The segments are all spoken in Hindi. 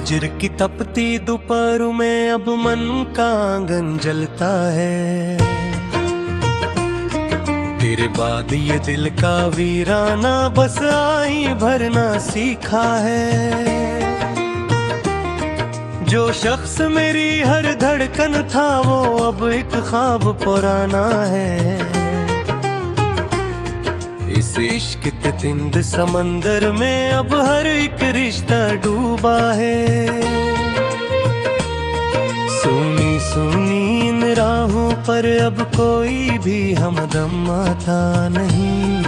फजर की तपती दोपहर में अब मन का आंगन जलता है। तेरे बाद ये दिल का वीराना बस आई भरना सीखा है। जो शख्स मेरी हर धड़कन था वो अब एक ख्वाब पुराना है। इस इश्क के तिंद समंदर में अब हर एक रिश्ता डूबा है। सुनी सुनी इन राहों पर अब कोई भी हमदम आता नहीं।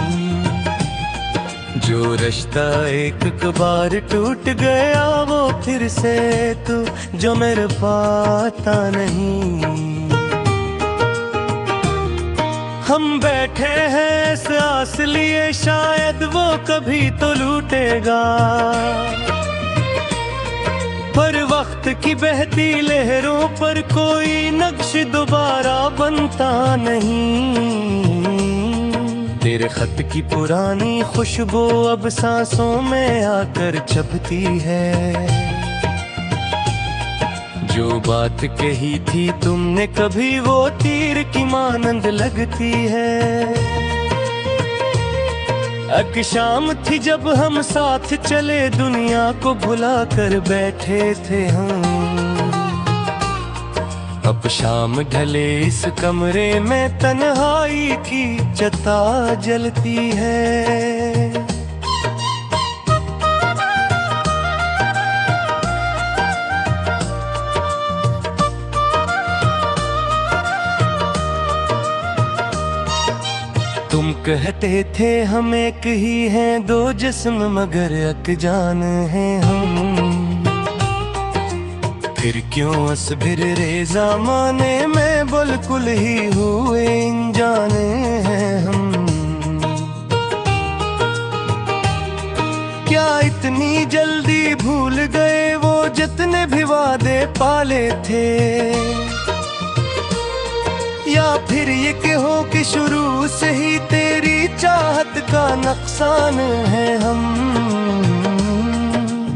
जो रिश्ता एक बार टूट गया वो फिर से तू जो मेरे पाता नहीं। हम बैठे हैं इस आस लिए शायद वो कभी तो लूटेगा, पर वक्त की बहती लहरों पर कोई नक्श दोबारा बनता नहीं। तेरे खत की पुरानी खुशबू अब सांसों में आकर चबती है। जो बात कही थी तुमने कभी वो तीर की मानंद लगती है। एक शाम थी जब हम साथ चले दुनिया को भुला कर बैठे थे हम। अब शाम ढले इस कमरे में तन्हाई की चिता जलती है। तुम कहते थे हम एक ही हैं दो जिस्म मगर अनजान हैं हम। फिर क्यों असबिर रेज़ा माने में बिल्कुल ही हुए अनजाने हैं हम। क्या इतनी जल्दी भूल गए वो जितने भी वादे पाले थे, या फिर ये कहो कि शुरू से ही तेरी चाहत का नुकसान है हम।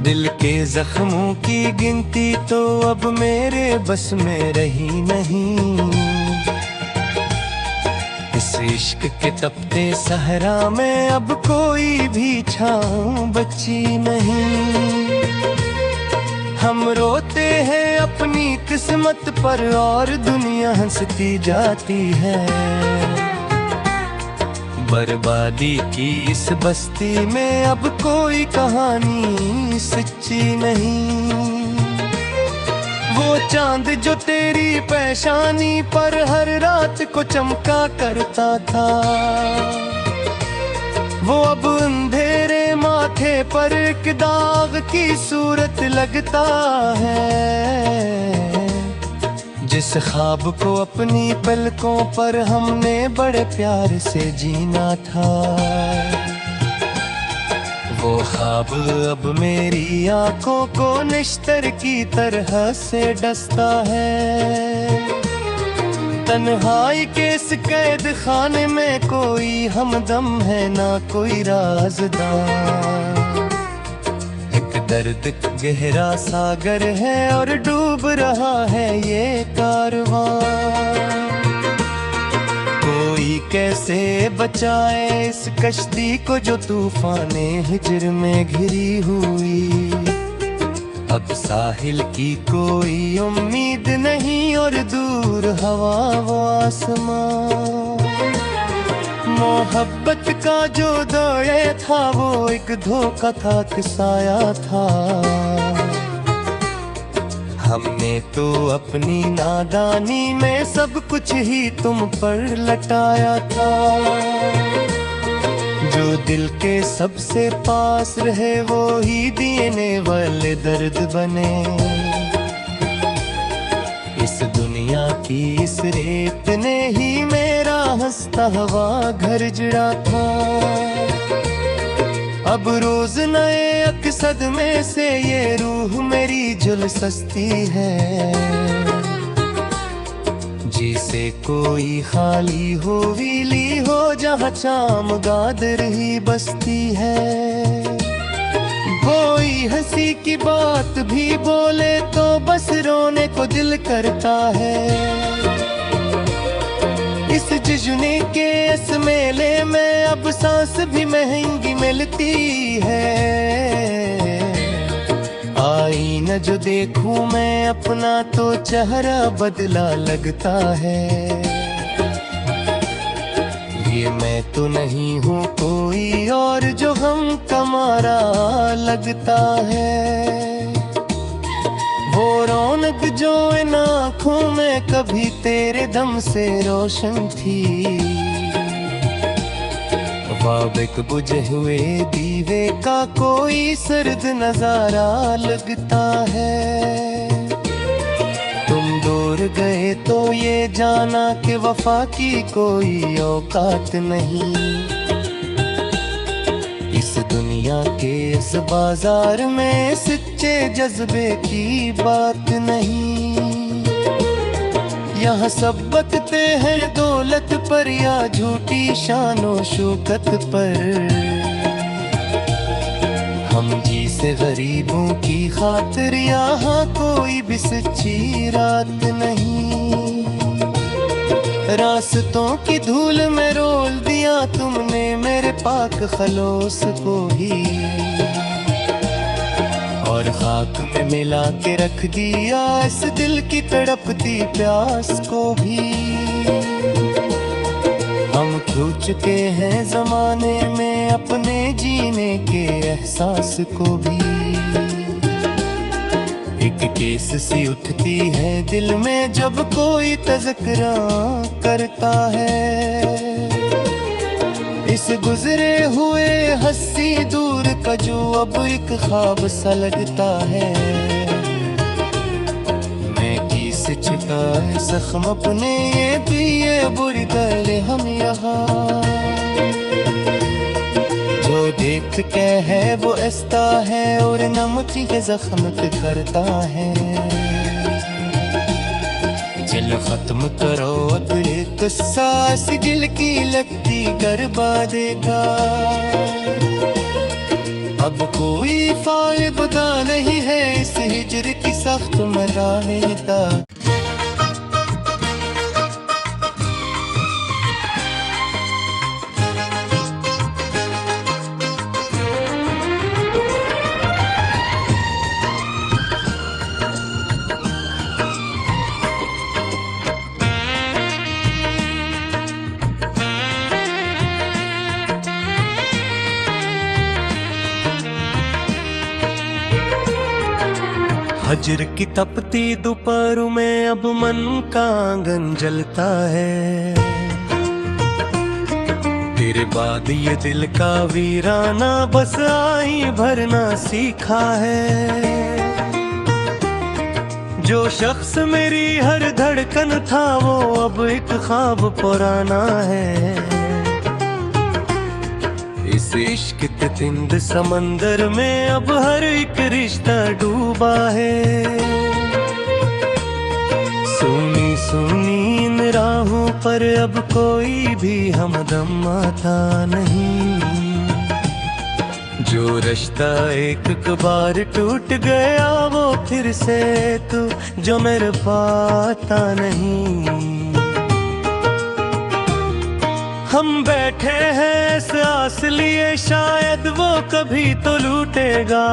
दिल के जख्मों की गिनती तो अब मेरे बस में रही नहीं। इस इश्क के तपते सहरा में अब कोई भी छाँव बची नहीं। हम रोते हैं अपनी किस्मत पर और दुनिया हंसती जाती है। बर्बादी की इस बस्ती में अब कोई कहानी सच्ची नहीं। वो चांद जो तेरी पेशानी पर हर रात को चमका करता था, वो अब अंधेरे माथे पर एक दाग की सूरत लगता है। जिस ख्वाब को अपनी पलकों पर हमने बड़े प्यार से जीना था, वो ख्वाब अब मेरी आंखों को निश्तर की तरह से डसता है। तन्हाई के इस कैद खाने में कोई हमदम है ना कोई राज़दार। दर्द गहरा सागर है और डूब रहा है ये कारवां। कोई कैसे बचाए इस कश्ती को जो तूफाने हिजर में घिरी हुई। अब साहिल की कोई उम्मीद नहीं और दूर हवा वो आसमां। मोहब्बत का जो दौड़े था वो एक धोखा था किसाया था। हमने तो अपनी नादानी में सब कुछ ही तुम पर लटाया था। जो दिल के सबसे पास रहे वो ही देने वाले दर्द बने। इस दुनिया की इस रेत ने ही मेरा हंसता हुआ घर जड़ा था। अब रोज नए अकसद में से ये रूह मेरी झुलसती है। जिसे कोई खाली हो वीली हो जहाँ चाम गादर ही बसती है। कोई हंसी की बात भी बोले तो बस रोने को दिल करता है। इस जश्न के इस मेले में अब सांस भी महंगी मिलती है। आईना जो देखूं मैं अपना तो चेहरा बदला लगता है। ये मैं तो नहीं हूँ कोई और जो गम का मारा लगता है। वो रौनक जो इन आँखों में कभी तेरे दम से रोशन थी, ख्वाब एक बुझे हुए दीवे का कोई सर्द नजारा लगता है। तुम दूर गए तो ये जाना कि वफा की कोई औकात नहीं। इस दुनिया के इस बाजार में सच्चे जज्बे की बात नहीं। यहाँ सब बकते हैं दौलत पर या झूठी शानो शौकत पर। हम जी से गरीबों की खातिर यहाँ कोई भी सच्ची रात नहीं। रास्तों की धूल में रोल दिया तुमने मेरे पाक खलोस को भी, और खाक में मिला के रख दिया इस दिल की तड़पती प्यास को भी। हम खो चुके हैं जमाने में अपने जीने के एहसास को भी। एक केस सी उठती है दिल में जब कोई तज़किरा करता है। इस गुजरे हुए हंसी दूर का जो अब एक ख्वाब सा लगता है। मैं किस छिपा है जख्म अपने ये भी ये बुरी गले हम यहाँ। जो देख के है वो ऐसा है और नमकी के जख्म पे करता है। चल खत्म करो अब ये किस्सा सी दिल की लगती गरबा देगा। अब कोई फायदा नहीं है इस हिजर की सख्त मराने का। हजर की तपती दोपहरों में अब मन का आंगन जलता है। तेरे बाद ये दिल का वीराना बस आई भरना सीखा है। जो शख्स मेरी हर धड़कन था वो अब एक ख्वाब पुराना है। इस इश्क के तिंद समंदर में अब हर एक रिश्ता डूबा है। सुनी सुनी इन राहों पर अब कोई भी हमदम आता नहीं। जो रिश्ता एक बार टूट गया वो फिर से तू जो मेरे पाता नहीं। हम बैठे हैं इस आस लिए शायद वो कभी तो लूटेगा।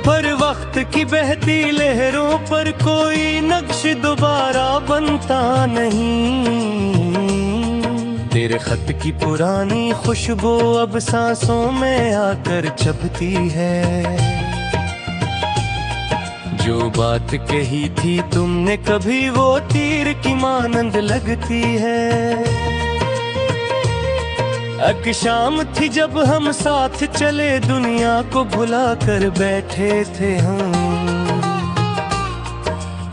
पर वक्त की बहती लहरों पर कोई नक्श दोबारा बनता नहीं। तेरे खत की पुरानी खुशबू अब सांसों में आकर चबती है। जो बात कही थी तुमने कभी वो तीर की मानंद लगती है। अक शाम थी जब हम साथ चले दुनिया को भुला कर बैठे थे हम।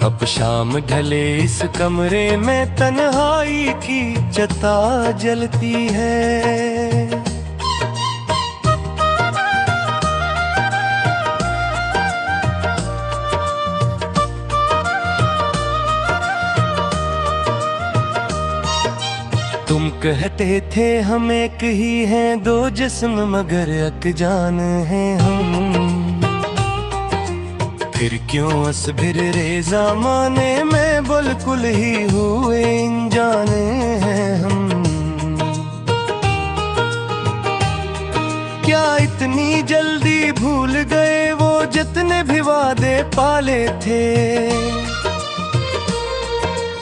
अब शाम ढले इस कमरे में तन्हाई की चिता जलती है। तुम कहते थे हम एक ही हैं, दो जिस्म मगर अनजान हैं हम। फिर क्यों असबिर रेज़ा माने में बिल्कुल ही हुए अनजाने हैं हम। क्या इतनी जल्दी भूल गए वो जितने भी वादे पाले थे,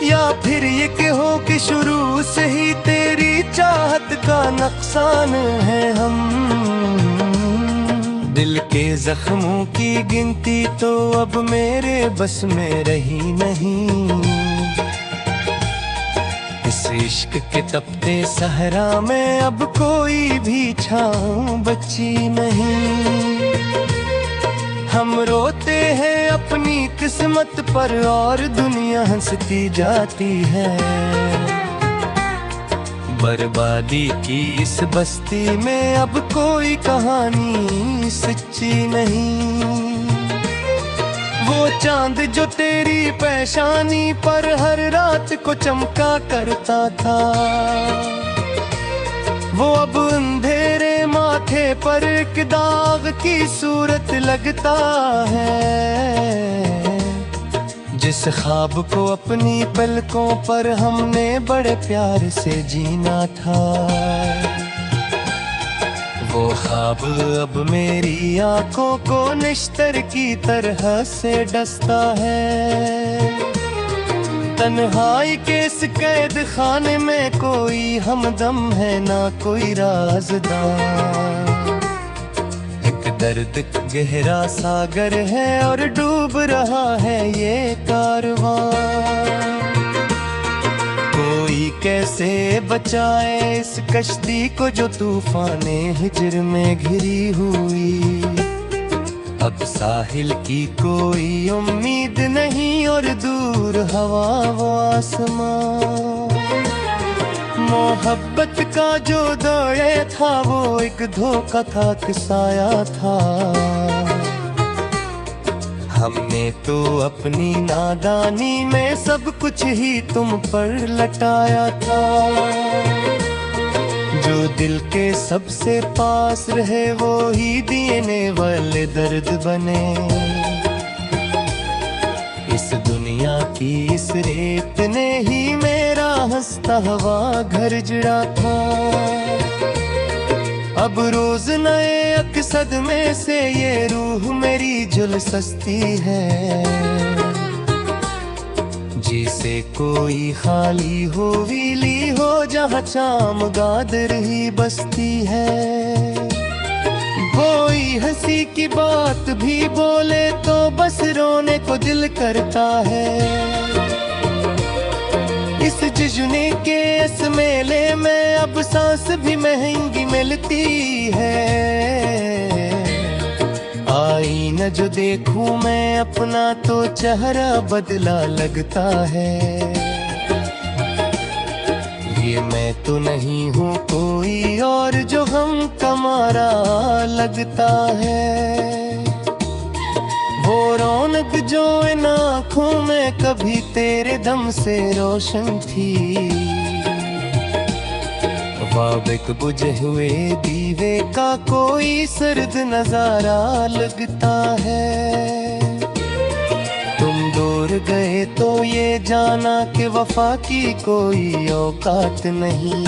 या फिर ये कहो कि शुरू से ही तेरी चाहत का नुकसान है हम। दिल के जख्मों की गिनती तो अब मेरे बस में रही नहीं। इस इश्क के तपते सहरा में अब कोई भी छाँव बची नहीं। हम रोते हैं अपनी किस्मत पर और दुनिया हंसती जाती है। बर्बादी की इस बस्ती में अब कोई कहानी सच्ची नहीं। वो चांद जो तेरी पेशानी पर हर रात को चमका करता था, वो अब अंधेरे माथे पर एक दाग की सूरत लगता है। जिस ख्वाब को अपनी पलकों पर हमने बड़े प्यार से जीना था, वो ख्वाब अब मेरी आंखों को निश्तर की तरह से डसता है। तन्हाई के इस कैद खाने में कोई हमदम है ना कोई राज़दार। एक दर्द गहरा सागर है और डूब रहा है ये कारवां। कोई कैसे बचाए इस कश्ती को जो तूफाने हिजर में घिरी हुई। अब साहिल की कोई उम्मीद नहीं और दूर हवा वो आसमां। मोहब्बत का जो दौड़े था वो एक धोखा था किसाया था। हमने तो अपनी नादानी में सब कुछ ही तुम पर लटाया था। जो दिल के सबसे पास रहे वो ही देने वाले दर्द बने। इस दुनिया की इस रेत ने ही मेरा हंसता हुआ घर जड़ा था। अब रोज नए अकसद में से ये रूह मेरी झुलसती है। जिसे कोई खाली हो वीली हो जहाँ चाम गादर ही बसती है। कोई हंसी की बात भी बोले तो बस रोने को दिल करता है। इस जश्न के इस मेले में अब सांस भी महंगी मिलती है। आईना जो देखूं मैं अपना तो चेहरा बदला लगता है। ये मैं तो नहीं हूँ कोई और जो हम कमारा लगता है। वो रौनक जो इन आँखों में कभी तेरे दम से रोशन थी। एक बुझे हुए दीवे का कोई सर्द नजारा लगता है। तुम दूर गए तो ये जाना कि वफा की कोई औकात नहीं।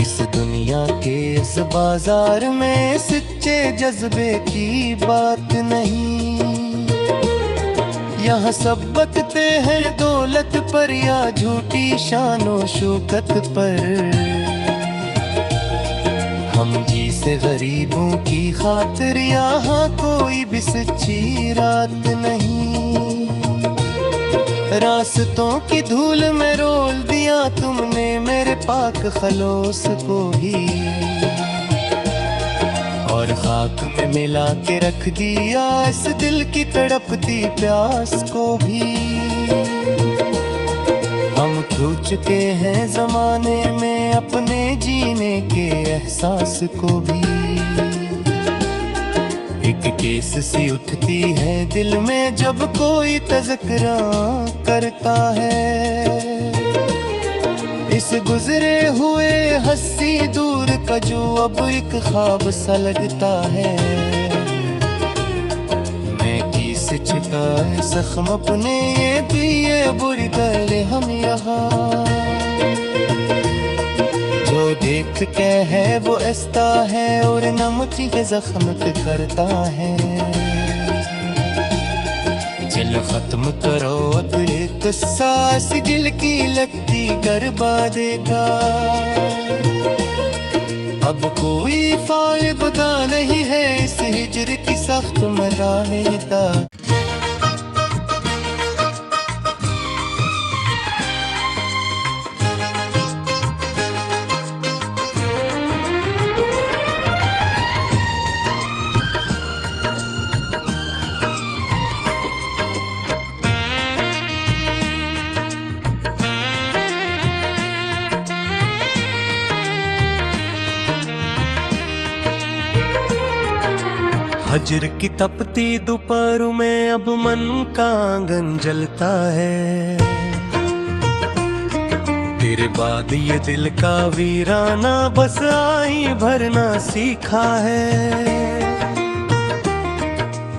इस दुनिया के इस बाजार में सच्चे जज्बे की बात नहीं। यहाँ सब बकते हैं दौलत पर या झूठी शानो शौकत पर। हम जी से गरीबों की खातिर यहाँ कोई भी सच्ची रात नहीं। रास्तों की धूल में रोल दिया तुमने मेरे पाक खलोस को भी। और खाक में मिला के रख दिया इस दिल की तड़पती प्यास को भी। हम खो चुके हैं जमाने में अपने जीने के एहसास को भी। एक केस सी उठती है दिल में जब कोई तज़किरा करता है। इस गुजरे हुए हंसी दूर का जो अब एक ख्वाब सा लगता है। मैं किसे छिपाए जख्म अपने, ये भी ये बुरी गले हम यहाँ। जो देखते है वो ऐसा है और नमती के जख्म पे करता है। चलो खत्म करो अब एक सांस दिल की लगती बर्बादे का। अब कोई फायदा नहीं है इस हिजर की सख्त मराने का। हजर की तपती दोपहरों में अब मन का आंगन जलता है। तेरे बाद ये दिल का वीराना बस आई भरना सीखा है।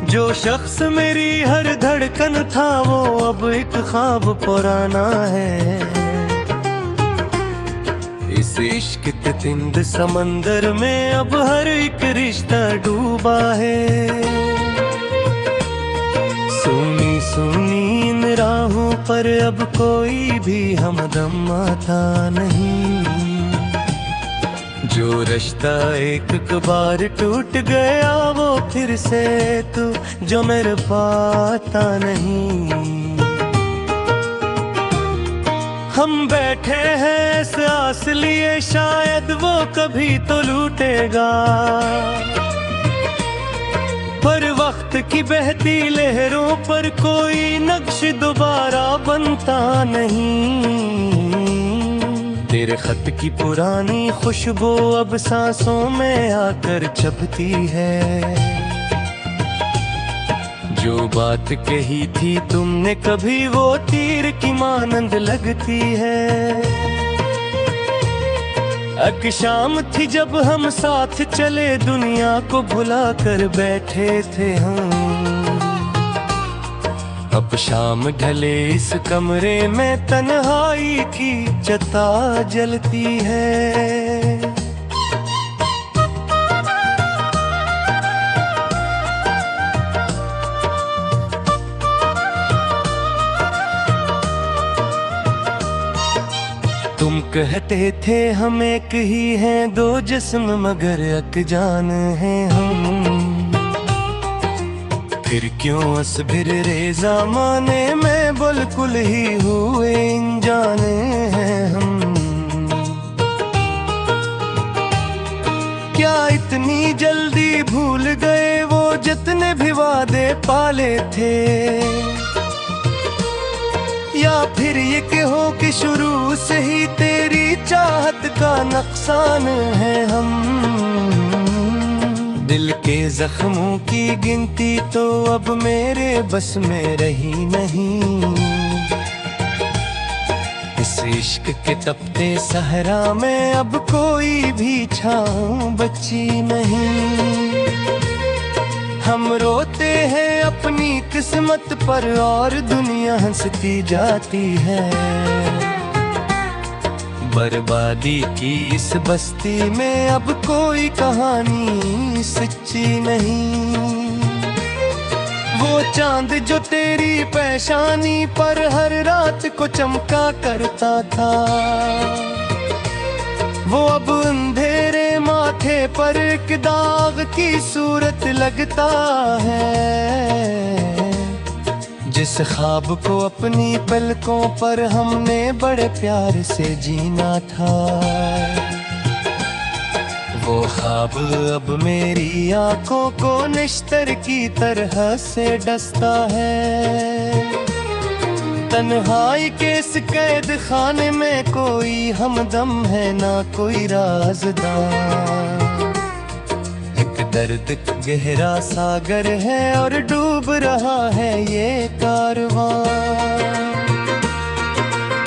जो शख्स मेरी हर धड़कन था वो अब एक ख्वाब पुराना है। इस इश्क के तिंद समंदर में अब हर एक रिश्ता डूबा है। सुनी सुनी इन राहों पर अब कोई भी हमदम आता नहीं। जो रिश्ता एक बार टूट गया वो फिर से तू जो मेरे पाता नहीं। हम बैठे हैं सांस लिए शायद वो कभी तो लूटेगा। पर वक्त की बहती लहरों पर कोई नक्श दोबारा बनता नहीं। तेरे खत की पुरानी खुशबू अब सांसों में आकर चबती है। जो बात कही थी तुमने कभी वो तीर की मानंद लगती है। अक शाम थी जब हम साथ चले दुनिया को भुला कर बैठे थे हम। अब शाम ढले इस कमरे में तन्हाई की चिता जलती है। तुम कहते थे हम एक ही हैं दो जिस्म मगर अनजान हैं हम। फिर क्यों असबिर रेज़ा माने में बिल्कुल ही हुए अनजाने हैं हम। क्या इतनी जल्दी भूल गए वो जितने भी वादे पाले थे। या फिर ये कहो कि शुरू से ही तेरी चाहत का नुकसान है हम। दिल के जख्मों की गिनती तो अब मेरे बस में रही नहीं। इस इश्क के तपते सहरा में अब कोई भी छाँव बची नहीं। हम रोते हैं अपनी किस्मत पर और दुनिया हंसती जाती है। बर्बादी की इस बस्ती में अब कोई कहानी सच्ची नहीं। वो चांद जो तेरी पेशानी पर हर रात को चमका करता था। वो अब अंधेरे माथे पर एक दाग की सूरत लगता है। जिस ख्वाब को अपनी पलकों पर हमने बड़े प्यार से जीना था। वो ख्वाब अब मेरी आंखों को निश्तर की तरह से डसता है। तन्हाई के इस कैद खाने में कोई हमदम है ना कोई राज़दार। एक दर्द गहरा सागर है और डूब रहा है ये कारवां।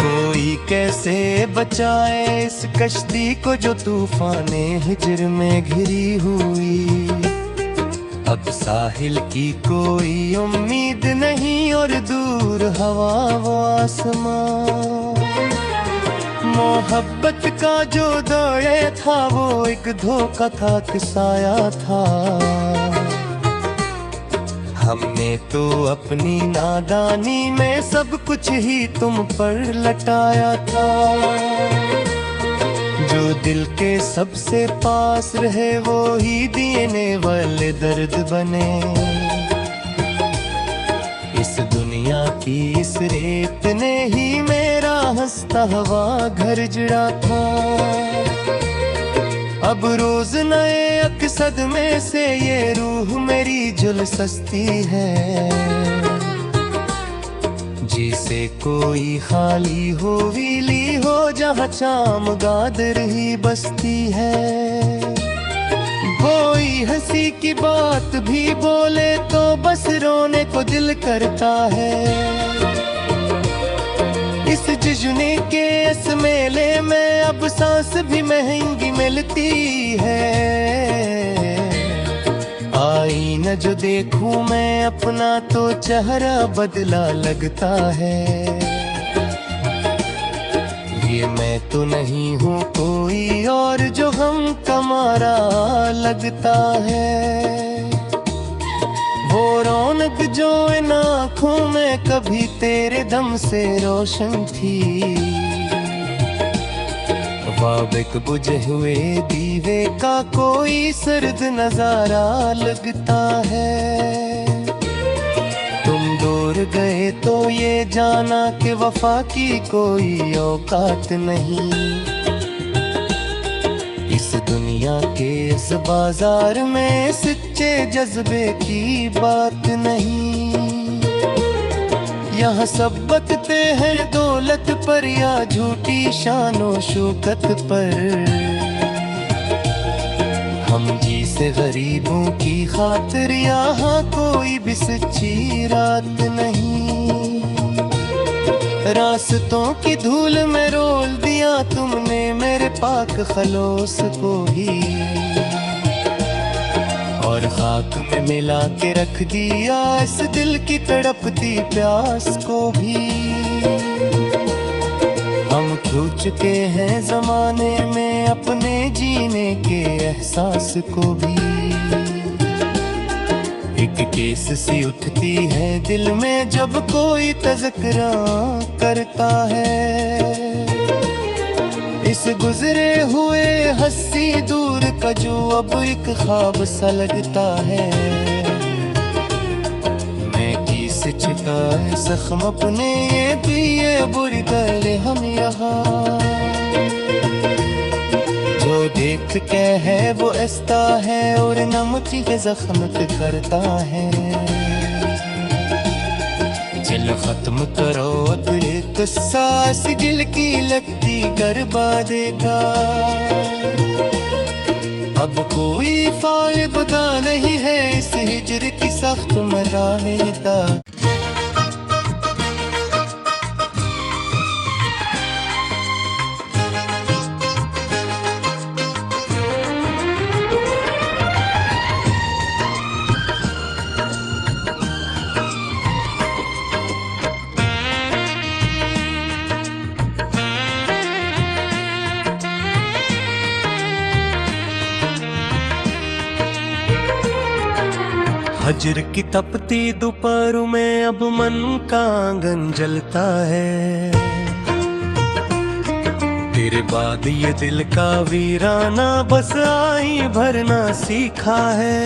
कोई कैसे बचाए इस कश्ती को जो तूफाने हिजर में घिरी हुई। अब साहिल की कोई उम्मीद नहीं और दूर हवा वो आसमां। मोहब्बत का जो दौड़े था वो एक धोखा था कि साया था। हमने तो अपनी नादानी में सब कुछ ही तुम पर लटाया था। जो दिल के सबसे पास रहे वो ही देने वाले दर्द बने। इस दुनिया की इस रेत ने ही मेरा हंसता हुआ घर जड़ा था। अब रोज नए अकसद में से ये रूह मेरी झुलसती है। जिसे कोई खाली हो वीली हो जहाँ चाम गादर ही बसती है। कोई हंसी की बात भी बोले तो बस रोने को दिल करता है। इस जश्न के इस मेले में अब सांस भी महंगी मिलती है। आईना जो देखूं मैं अपना तो चेहरा बदला लगता है। ये मैं तो नहीं हूँ कोई और जो गम का मारा लगता है। वो रौनक जो इन आँखों में कभी तेरे दम से रोशन थी। वाबिक बुझे हुए दीवे का कोई सर्द नजारा लगता है। तुम दूर गए तो ये जाना कि वफा की कोई औकात नहीं। इस दुनिया के इस बाजार में सच्चे जज्बे की बात नहीं। यहाँ सब बकते हैं दौलत पर या झूठी शानो शौकत पर। हम जी से गरीबों की खातिर यहाँ कोई भी सच्ची रात नहीं। रास्तों की धूल में रोल दिया तुमने मेरे पाक खलोस को भी। और खाक में मिला के रख दिया इस दिल की तड़पती प्यास को भी। हम खो चुके हैं जमाने में अपने जीने के एहसास को भी। एक केस सी उठती है दिल में जब कोई तज़किरा करता है। इस गुजरे हुए हंसी दूर का जो अब एक ख्वाब सा लगता है। मैं किस छिपा है जख्म अपने ये भी ये बुरी गले हम यहाँ। जो देख के है वो ऐसा है और नमकी के जख्म पे करता है। चल खत्म करो अब ये किस्सा सी दिल की लगती गरबा देगा। अब कोई फायदा नहीं है इस हिजर की सख्त मराहे का। हजर की तपती दोपहरों में अब मन का आंगन जलता है। तेरे बाद ये दिल का वीराना बस आई भरना सीखा है।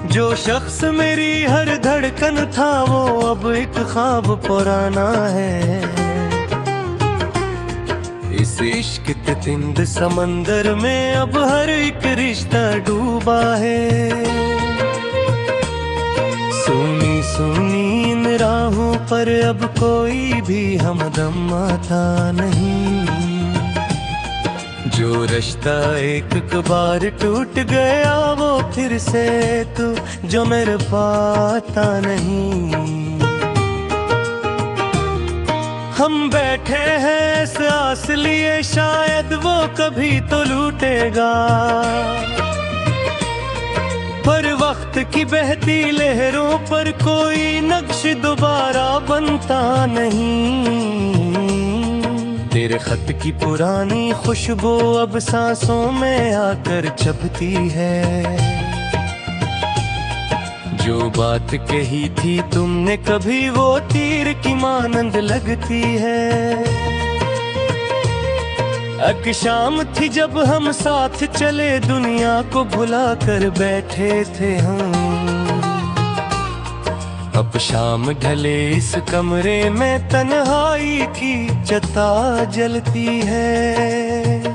जो शख्स मेरी हर धड़कन था वो अब एक ख्वाब पुराना है। इस इश्क के तिंद समंदर में अब हर एक रिश्ता डूबा है। सुनी सुनी इन राहों पर अब कोई भी हमदम आता नहीं। जो रिश्ता एक बार टूट गया वो फिर से तू जो मेरे पाता नहीं। हम बैठे हैं इस आस लिए शायद वो कभी तो लूटेगा, पर वक्त की बहती लहरों पर कोई नक्श दोबारा बनता नहीं। तेरे खत की पुरानी खुशबू अब सांसों में आकर चबती है। जो बात कही थी तुमने कभी वो तीर की मानंद लगती है। एक शाम थी जब हम साथ चले दुनिया को भुला कर बैठे थे हम। अब शाम ढले इस कमरे में तन्हाई की चिता जलती है।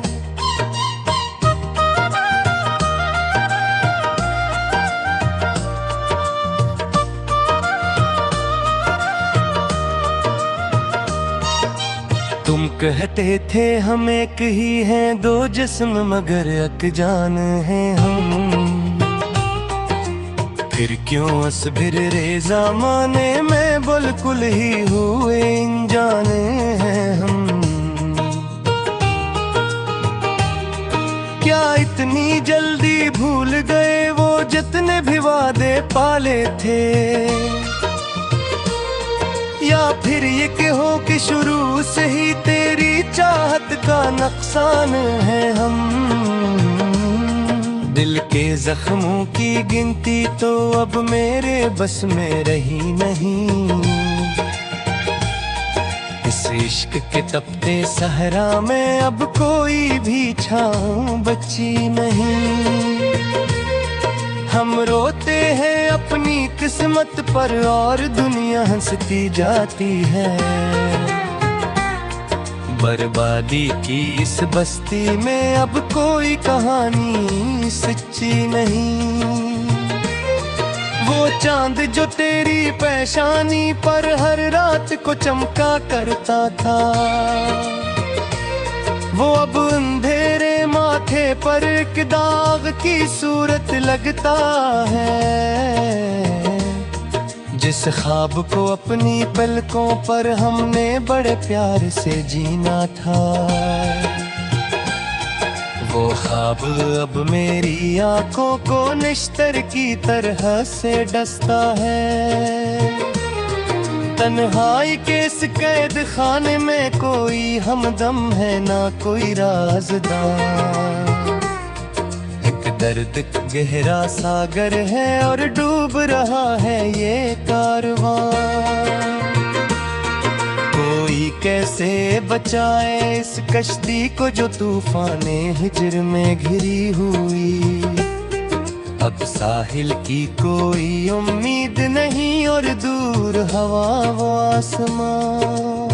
तुम कहते थे हम एक ही हैं, दो जिस्म मगर अनजान हैं हम। फिर क्यों असबिर रेज़ा माने में बिल्कुल ही हुए अनजाने हैं हम। क्या इतनी जल्दी भूल गए वो जितने भी वादे पाले थे, या फिर ये कहो कि शुरू से ही तेरी चाहत का नुकसान है हम। दिल के जख्मों की गिनती तो अब मेरे बस में रही नहीं। इस इश्क के तपते सहरा में अब कोई भी छाँव बची नहीं। हम रोते हैं अपनी किस्मत पर और दुनिया हंसती जाती है। बर्बादी की इस बस्ती में अब कोई कहानी सच्ची नहीं। वो चांद जो तेरी पेशानी पर हर रात को चमका करता था, वो अब अंधेरे माथे पर एक दाग की सूरत लगता है। जिस ख्वाब को अपनी पलकों पर हमने बड़े प्यार से जीना था, वो ख्वाब अब मेरी आंखों को निश्तर की तरह से डसता है। तन्हाई के इस कैद खाने में कोई हमदम है ना कोई राज़दार। एक दर्द गहरा सागर है और डूब रहा है ये कारवां। कोई कैसे बचाए इस कश्ती को जो तूफाने हिज्र में घिरी हुई। अब साहिल की कोई उम्मीद नहीं और दूर हवा वो आसमां।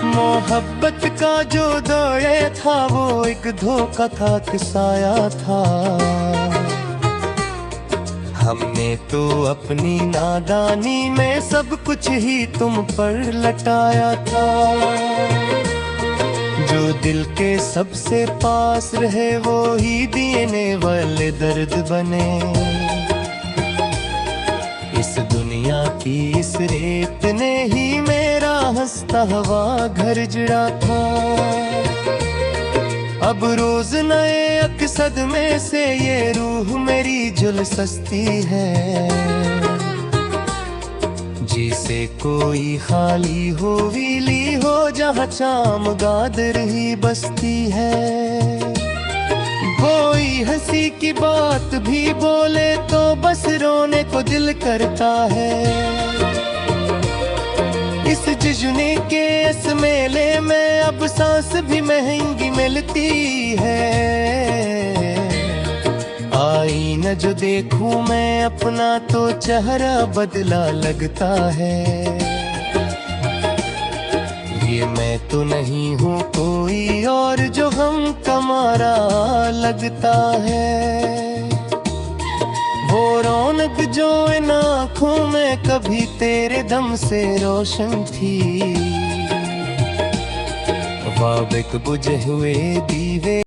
मोहब्बत का जो दौड़े था वो एक धोखा था किसाया था। हमने तो अपनी नादानी में सब कुछ ही तुम पर लटाया था। जो दिल के सबसे पास रहे वो ही देने वाले दर्द बने। इस दुनिया की इस रेत ने ही मेरा हंसता हुआ घर जड़ा था। अब रोज नए अकसद में से ये रूह मेरी झुलसती है। जिसे कोई खाली हो वीली हो जहाँ चाम गादर ही बसती है। कोई हंसी की बात भी बोले तो बस रोने को दिल करता है। इस जश्न के इस मेले में अब सांस भी महंगी मिलती है। आईना जो देखूं मैं अपना तो चेहरा बदला लगता है। ये मैं तो नहीं हूँ कोई और जो गम का मारा लगता है। वो रौनक जो इन आँखों में कभी तेरे दम से रोशन थी। वाबिक बुझे हुए दीवे